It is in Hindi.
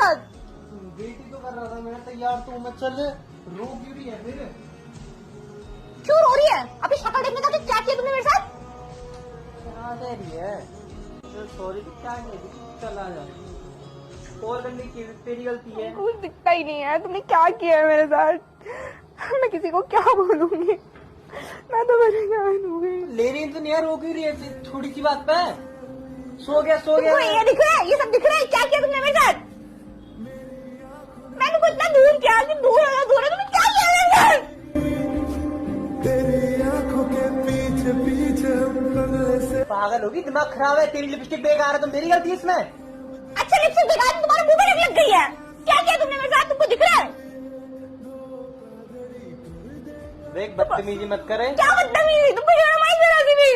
साथ? वेट ही तो कर रहा था मैं, तैयार तो मैं, चल रो क्यों रही है फिर? क्यों रो रही है? अभी शक्ल देखने का क्या किया तुमने मेरे साथ? क्या दे रही है? सॉरी क्या नहीं, चल आ जा, कॉल करने की तेरी गलती है। कुछ दिखता ही नहीं है, तुमने क्या किया है मेरे साथ? मैं किसी को क्या बोलूंगी? मैं तो परेशान हो गई। लेनी तो नहीं है, रो क्यों रही है थोड़ी सी बात पे? सो गया तुमको ये दिख रहा है, ये सब दिख रहा है, क्या किया तुमने मेरे साथ? मैंने को इतना दूर किया कि दूर है, तुमने क्या किया मेरे साथ? तेरी आंखों के पीछे पीछे बंगले से। पागल होगी, दिमाग खराब है, तेरी लिपस्टिक बेकार है तो मेरी गलती है इसमें? अच्छा लिपस्टिक बेकार तुम्हारे मुंह पे लग गई है। क्या किया तुमने मेरे साथ? तुमको दिख रहा है? देख बदतमीजी मत करे। क्या बदतमीजी? तुमको शर्म आई जरा सी भी?